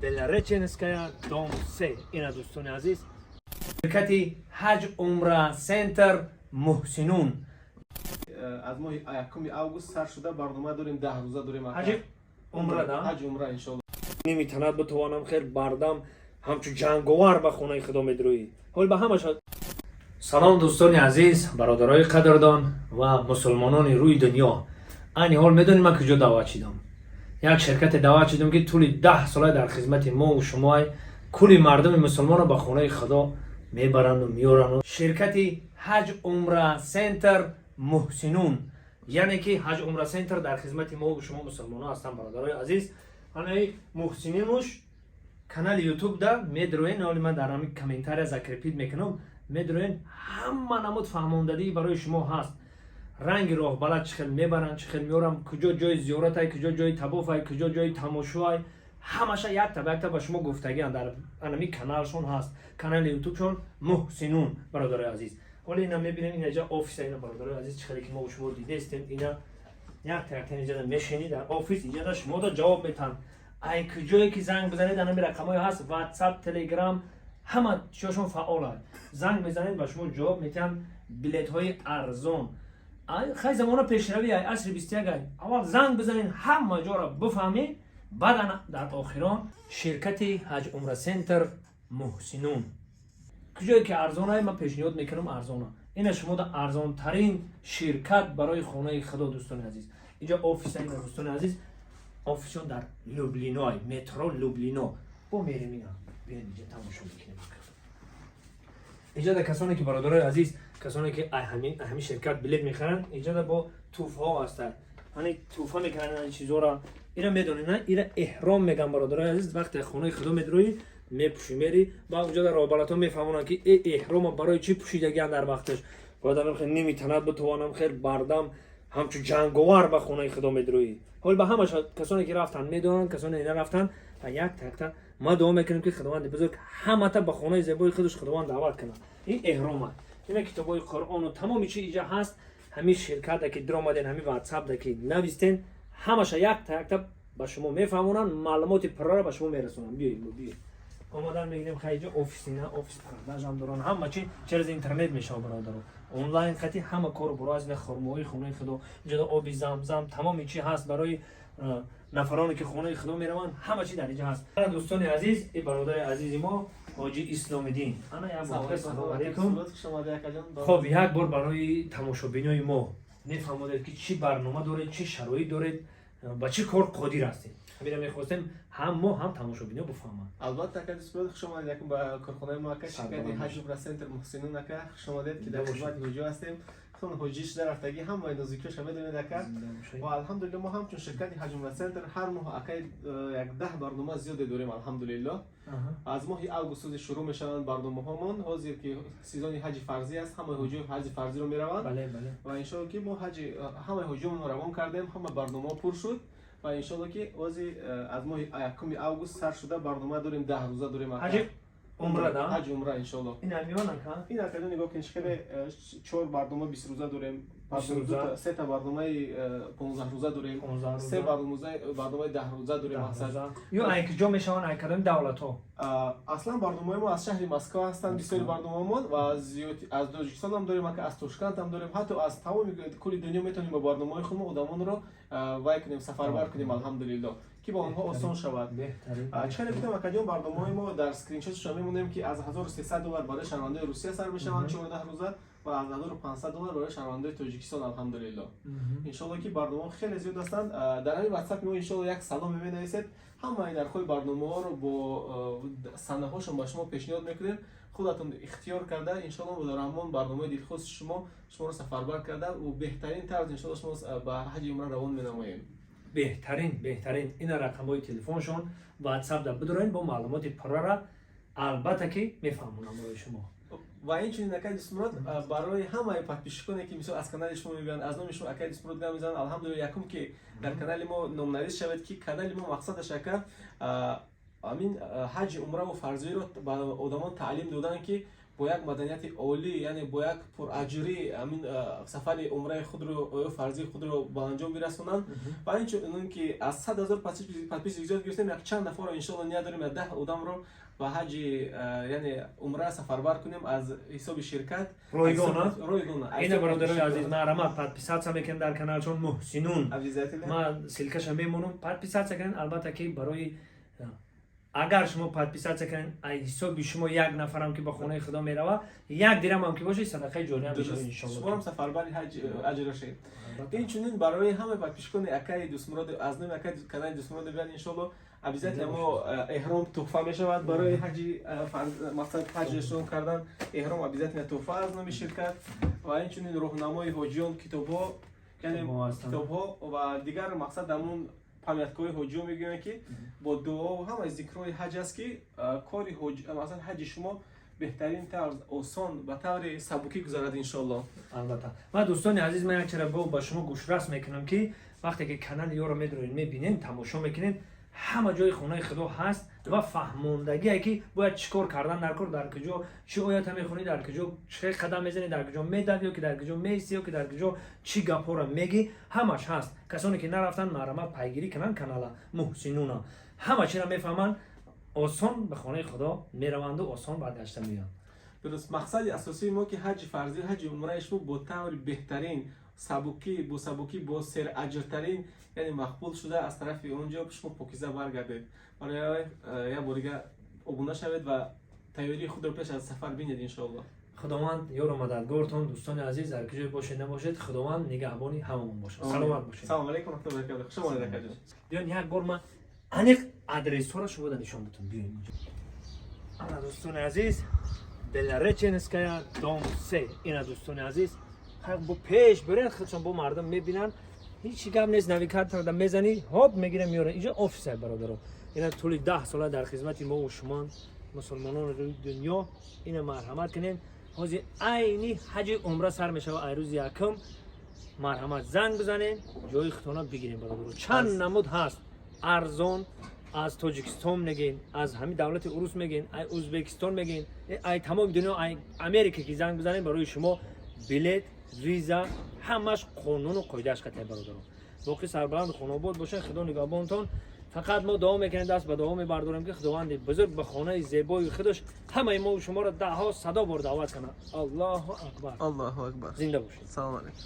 Белореченская, дом С. Ина دوستان عزیز، شرکت حج عمره سنتر محسنون از ماه 1 август سر شده برنامه داریم 10 روزه داریم حج عمره دا حج عمره ان شاء الله. نمیتواند بتوانم خیر بردم همچون جنگاور به خونه خدا میدروی حال به همه شد. سلام دوستان عزیز، برادرای قدردان و مسلمانان روی دنیا. این حال میدونید من کجا دعوت شدم؟ یک شرکت دعوت شدم که طول 10 ساله در خدمت ما و شما کلی مردم مسلمان رو به خونه خدا میبرند و میارند. شرکت حج عمره سنتر محسنون، یعنی که حج عمره سنتر در خدمت ما و شما مسلمان ها هستن برادرای عزیز. همین محسنینوش کانال یوتیوب دا میدروین، حالی من در همین کامنتار ذکر پید میکنم، میدروین همه نمود فهماندهی برای شما هست. رنگ راه بلد چخل میبرن، چخل میارم، کجا جای زیارت های، کجا جای طواف های، کجا جای تماشا های، همشه یک تا به شما گفتگی در همین کانالشون هست. کانال یوتیوبشون محسنون برادرای عزیز. حالا اینا میبینیم این اینجا آفیس اینا برادرای عزیز، چخلی که ما شما دیده استیم اینا یک تا اینجا میشینی در آفیس، اینجا شما دا جواب میتن. ای کجایی که زنگ بزنید همین رقمای هست، واتساپ، تلگرام، همه چیشون فعاله. زنگ بزنید و شما جواب میتن. بلیط های ارزان، خیلی زمان پیشروی های عصر 21 های اول زنگ بزنین همه جا را بفهمید، بعد در آخران شرکت حج عمره سنتر محسنون کجایی که ارزان های من پیشنهاد میکنم ارزانه. این شما در ارزان ترین شرکت برای خانه خدا دوستان عزیز. اینجا آفیس این دوستان عزیز، آفیسشون در لوبلینو، مترو لوبلینو. با میریم اینا بیاین اینجا تماشا میکنیم. اینجا در کسانی که برادرای عزیز، کسانی که همین شرکت بلیط میخرن، اینجا با توف ها هستن. یعنی توفا میکنن این چیزا را. اینا میدونین نه، اینا احرام میگن برادرای عزیز. وقتی خانه خدا میدروی میپوشی میری، با اونجا در رابطه میفهمونن که احرام برای چی پوشیدگی در وقتش. بعدم خیلی نمیتونم بتوانم خیر بردم همچون جنگاور به خونه خدا میدروی. حال به همه کسانی که رفتن میدونن، کسانی نرفتن و یک تک ما دعا میکنیم که خداوند بزرگ همه تا به خانه زیبای خودش خداوند دعوت کنه. این احرام، این کتابای قرآن و تمام چیز اینجا هست. همین شرکت که در اومدن، همین واتساپ که نوشتین، همش یک تا به شما میفهمونن، معلومات پرا به شما میرسونن. بیاید اومدن میگیم خیلی آفیس نه، آفیس پرداش هم دارن، همه چی چرا اینترنت میشه برادر، آنلاین خطی همه کار برای از خرمای خونه خدا، اینجا آب زمزم تمام چی هست برای نفرانی که خونه خدا میروند، همه چی در اینجا هست. دوستان عزیز، این برادر عزیز ما حاجی اسلام الدین، انا یک بار سلام علیکم. خب یک بار برای تماشابینای ما نفهمید که چی برنامه دارید، چی شرایط دارید، با چی کار قادر هستید. همین میخواستم هم ما هم تماشابینا بفهمن. البته که دوست خوش آمدید به کارخانه ما که شرکت حج عمره سنتر محسنون که خوش آمدید که در خدمت حجا هستیم. خون حجیش در رفتگی هم و نزدیکش هم میدونید که و الحمدلله ما هم چون شرکت حج عمره سنتر هر ماه اکید یک 10 برنامه زیاد داریم الحمدلله. از ماه اوگوست شروع میشن برنامه هامون، حاضر که سیزن حج فرضی است، همه حجی حج فرضی رو میروند. بله بله. و ان شاء الله که ما حج همه حجیمون رو روان کردیم، همه برنامه پر شد و ان شاء الله که از ماه 1 اوگوست سر شده برنامه داریم 10 روزه داریم حج عمره دا حج عمره ان شاء الله. این میونن که این اکیدو نگاه کنید که 4 برنامه 20 روزه داریم، 3 تا برنامه 15 روزه داریم، 3 برنامه 10 روزه داریم. مثلا یو این که جا میشون اکادمی دولت ها اصلا برنامه ما از شهر مسکو هستند، بسیار برنامه ما و از تاجیکستان هم داریم، که از تاشکند هم داریم، حتی از تمام کل دنیا میتونیم با برنامه خود آدمان رو وای کنیم، سفربر کنیم الحمدلله که با آنها آسان شود. چون گفتم اکادمی برنامه ما در اسکرین شات شما میمونیم که از $1300 برای شهروندان روسیه سر میشوند 14 روزه و از $1500 برای شهروندان تاجیکستان الحمدلله. ان شاء الله که برنامه خیلی زیاد هستند. در همین واتساپ ما ان شاء الله یک سلام بنویسید، همه در خود برنامه ها رو با سنه هاشون با شما پیشنهاد میکنیم، خودتون اختیار کرده ان شاء الله در همون برنامه دلخوش شما رو سفربر کرده و بهترین طرز ان شاء الله شما به حج عمره روان مینماییم. بهترین این رقم‌های تلفنشون واتساپ دا بدارین با معلومات پرا را البته که میفهمونم برای شما. و این چنین اکید اسمراد برای همه پادپیشکنی که مثلا از کانال شما میبینن، از نام شما اکید اسمراد گام میزنن، الحمدلله یکم که در کانال ما نامنویس شود که کانال ما مقصدش که امین حج عمره و فرضی رو به آدمان تعلیم دادن که با یک مدنیت عالی یعنی با یک پراجری همین سفر عمره خود رو فرضی خود رو با انجام برسونن و اینچنین که از 100,000 پادپیس ایجاد گرفتیم یک چند نفر رو ان شاء الله نیا داریم 10 آدم رو و حج یعنی عمره سفربر کنیم از حساب شرکت رایگانه اینا این برادرای عزیز ما رحمت پادپیساتسا میکنن در کانال چون محسنون عزیزاتی ما سلکش میمونم پادپیساتسا کنین البته که برای اگر شما پادپیساتسا کنین حساب شما یک نفرم که به خونه خدا میروه یک درهم هم که باشه صدقه جاریه هم میشه ان شاء شما الله هم سفربر حج اجر شید این چنین برای همه پادپیشکان اکای دوست مراد از نام اکای کانال دوست مراد بیان ان شاء الله عزیزاتی ما احرام تحفه میشود برای حج مقصد حجشون کردن احرام عزیزاتی تحفه از نام شرکت و این چنین راهنمای حاجیان کتاب‌ها یعنی کتاب‌ها و دیگر مقصد همون پامیتکای حجیو میگن که با دعا و هم از ذکرای حج است که کاری حج مثلا حج شما بهترین طرز آسان و طور سبکی گذرد ان شاء الله. البته ما دوستان عزیز من یک چرا با شما گوشرس میکنم که وقتی که کانال یارو میدروین میبینین تماشا میکنین همه جای خونه خدا هست و فهموندگی که باید چیکار کردن در کار در کجا چی آیات میخونی در کجا چه قدم میزنی در کجا میدوی یا که در کجا میسی یا که در کجا چی گپا رو میگی همش هست. کسانی که نرفتن مرحمت پیگیری کنن کانال محسنون همه چی رو میفهمن آسان به خانه خدا میروند و آسان برگشته میان. درست مقصد اساسی ما که حج فرضی حج عمره شما با طور بهترین سبکی با سر اجرترین یعنی مقبول شده از طرف اونجا شما پاکیزه برگردید برای یا بارگه ابونه شوید و تیاری خود رو پیش از سفر بینید ان شاء الله. خداوند یار و مددگارتون دوستان عزیز در کجای باشید نباشید خداوند نگهبانی هممون باشه. سلامت باشید. سلام علیکم و رحمت الله و برکاته. خوش آمدید کاجا. بیاین یک بار من انیق آدرس ها رو شما نشون بدم بیاین اینجا. انا دوستان عزیز بلارچنسکایا دوم 3 اینا دوستان عزیز خب با پیش برین خودشون با مردم میبینن هیچ گپ نیست نویگاتور رو میزنی هاپ میگیره میاره اینجا آفیس برادران اینا طول 10 سال در خدمت ما و شما مسلمانان روی دنیا اینا مرحمت کنین حاضر عینی حج عمره سر میشه و روز یکم مرحمت زنگ بزنین جای ختانه بگیرین برادران چند نمود هست ارزان از تاجیکستان میگین از همین دولت روس میگین از ازبکستان میگین ای تمام دنیا ای امریکا که زنگ بزنین برای شما بلیت ویزا همش قانون و قاعده‌اش قطعه برادران باقی سربلند خانواد باشه خدا نگهبانتون فقط ما دعا میکنیم دست به دعا میبرداریم که خداوند بزرگ به خانه زیبای خودش همه ما و شما را 10 صدا بار دعوت کنه. الله اکبر. الله اکبر. زنده باشید. سلام علیکم.